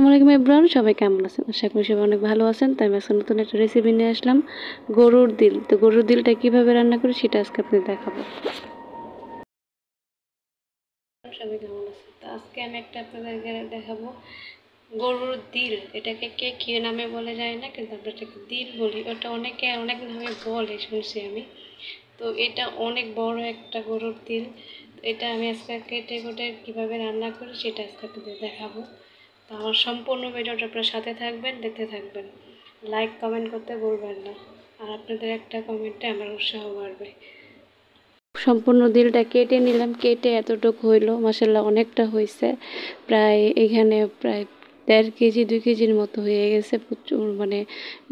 আসসালামু আলাইকুম এভরিওয়ান, সবাই কেমন আছেন? আশা করি সবাই অনেক ভালো আছেন। তাই আমি আজকে নতুন একটা রেসিপি নিয়ে আসলাম, গরুর দিল। তো গরুর দিলটা কিভাবে রান্না করি সেটা আজকে আপনাদের দেখাবো। সবাই কেমন আছেন? তো আজকে আমি একটা আপনাদেরকে দেখাবো গরুর দিল। এটাকে কে কী নামে বলে যায় না, কিন্তু আমরা এটাকে দিল বলি। ওটা অনেকে অনেক নামে বলে শুনছি আমি। তো এটা অনেক বড় একটা গরুর দিল। এটা আমি আজকে কেটে কুটে কীভাবে রান্না করি সেটা আজকে আপনাদের দেখাবো। তো আমার সম্পূর্ণ ভিডিওটা আপনার সাথে থাকবেন, দেখতে থাকবেন। লাইক কমেন্ট করতে ভুলবেন না, আর আপনাদের একটা কমেন্টে আমার উৎসাহ বাড়বে। সম্পূর্ণ দিলটা কেটে নিলাম, কেটে এতটুকু হইলো, মাসাল্লাহ অনেকটা হয়েছে। প্রায় 1.5 কেজি 2 কেজির মতো হয়ে গেছে। প্রচুর মানে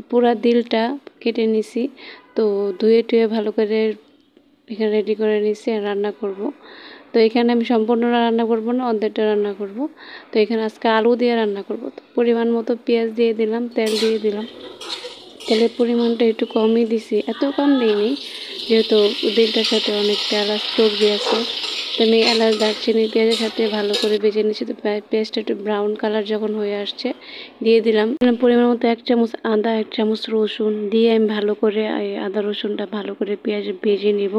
পুরা দিলটা কেটে নিছি। তো ধুয়ে টুয়ে ভালো করে এখানে রেডি করে নিছি আর রান্না করব। তো এখানে আমি সম্পূর্ণ রান্না করব না, অর্ধেকটা রান্না করব। তো এখানে আজকে আলু দিয়ে রান্না করব। তো পরিমাণ মতো পেঁয়াজ দিয়ে দিলাম, তেল দিয়ে দিলাম। তেলের পরিমাণটা একটু কমই দিছি, এত কম দিইনি, যেহেতু দিলটার সাথে অনেক এলাচ চর্বি আছে। তো আমি এলাচ দারচিনি পেঁয়াজের সাথে ভালো করে ভেজে নিচ্ছি। তো পেঁয়াজটা একটু ব্রাউন কালার যখন হয়ে আসছে দিয়ে দিলাম পরিমাণ মতো 1 চামচ আদা, 1 চামচ রসুন দিয়ে আমি ভালো করে আদা রসুনটা ভালো করে পেঁয়াজ ভেজে নিব।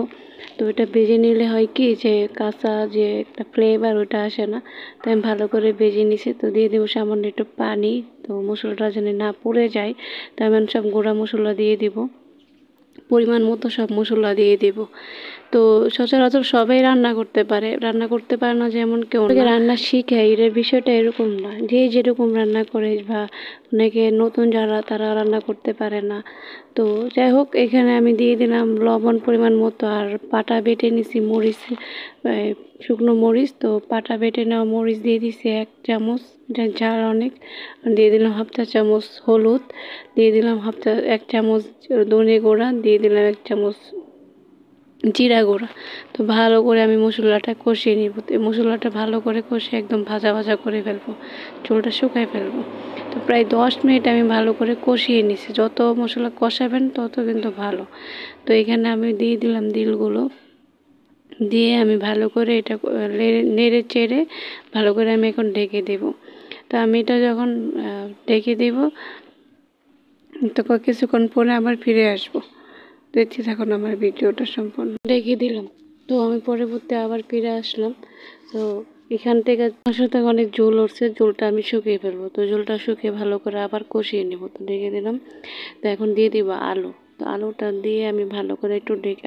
তো এটা ভেজে নিলে হয় কি, যে কাঁচা যে একটা ফ্লেভার ওটা আসে না। তো আমি ভালো করে ভেজে নিছি। তো দিয়ে দেবো সামান্য একটু পানি, তো মশলাটা যেন না পুড়ে যায়। তো আমি সব গুঁড়া মশলা দিয়ে দিব, পরিমাণ মতো সব মশলা দিয়ে দেব। তো সচরাচর সবাই রান্না করতে পারে, রান্না করতে পারে না যেমন কেউ না, রান্না শিখে এর বিষয়টা এরকম না, যে যেরকম রান্না করে, বা অনেকে নতুন যারা তারা রান্না করতে পারে না। তো যাই হোক, এখানে আমি দিয়ে দিলাম লবণ পরিমাণ মতো, আর পাটা বেটে নিছি মরিচ, শুকনো মরিচ। তো পাটা বেটে নেওয়া মরিচ দিয়ে দিছি 1 চামচ, ঝাল অনেক। দিয়ে দিলাম 1/2 চা চামচ হলুদ, দিয়ে দিলাম 1 চামচ ধনে গুঁড়া, দিয়ে দিলাম 1 চামচ জিরা গুঁড়া। তো ভালো করে আমি মশলাটা কষিয়ে নিব। তো মশলাটা ভালো করে কষিয়ে একদম ভাজা ভাজা করে ফেলবো, চুলটা শুকাই ফেলবো। তো প্রায় 10 মিনিট আমি ভালো করে কষিয়ে নিছি। যত মশলা কষাবেন তত কিন্তু ভালো। তো এখানে আমি দিয়ে দিলাম দিলগুলো, দিয়ে আমি ভালো করে এটা নেড়ে চেড়ে ভালো করে আমি এখন ঢেকে দেব। তো আমি এটা যখন ঢেকে দেব, তো কিছুক্ষণ পরে আবার ফিরে আসব। দেখতে থাকুন আমার ভিডিওটা সম্পূর্ণ। ঢেকে দিলাম, তো আমি পরবর্তী আবার ফিরে আসলাম। তো এখান থেকে মাংস থেকে অনেক ঝোল উঠছে, ঝোলটা আমি শুকিয়ে ফেলবো। তো ঝোলটা শুকিয়ে ভালো করে আবার কষিয়ে নেব। তো ঢেকে দিলাম। তো এখন দিয়ে দিব আলু। তো আলুটা দিয়ে আমি ভালো করে একটু ঢেকে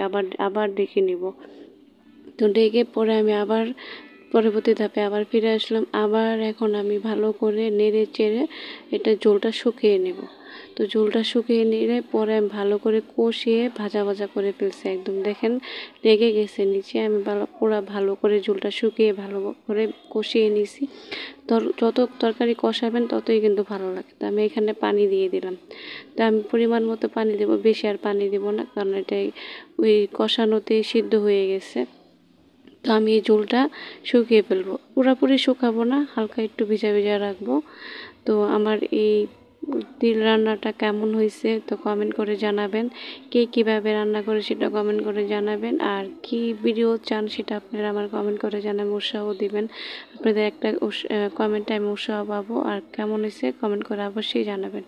আবার ঢেকে নিব। তো ঢেকে পরে আমি আবার পরবর্তী ধাপে আবার ফিরে আসলাম। আবার এখন আমি ভালো করে নেড়ে চেড়ে এটা ঝোলটা শুকিয়ে নেব। তো ঝোলটা শুকিয়ে নিলে পরে আমি ভালো করে কষিয়ে ভাজা ভাজা করে ফেলছি, একদম দেখেন লেগে গেছে নিচে। আমি পুরো ভালো করে ঝোলটা শুকিয়ে ভালো করে কষিয়ে নিছি। যত তরকারি কষাবেন ততই কিন্তু ভালো লাগে। তো আমি এখানে পানি দিয়ে দিলাম। তো আমি পরিমাণ মতো পানি দেব, বেশি আর পানি দেব না, কারণ এটাই ওই কষানোতেই সিদ্ধ হয়ে গেছে। তো আমি এই ঝোলটা শুকিয়ে ফেলবো, পুরোপুরি শুকাবো না, হালকা একটু ভিজা ভিজা রাখবো। তো আমার এই তিল রান্নাটা কেমন হয়েছে তো কমেন্ট করে জানাবেন। কে কীভাবে রান্না করে সেটা কমেন্ট করে জানাবেন, আর কি ভিডিও চান সেটা আপনারা আমার কমেন্ট করে জানাবেন, উৎসাহ দিবেন। আপনাদের একটা কমেন্টে আমি উৎসাহ পাবো। আর কেমন হয়েছে কমেন্ট করে অবশ্যই জানাবেন।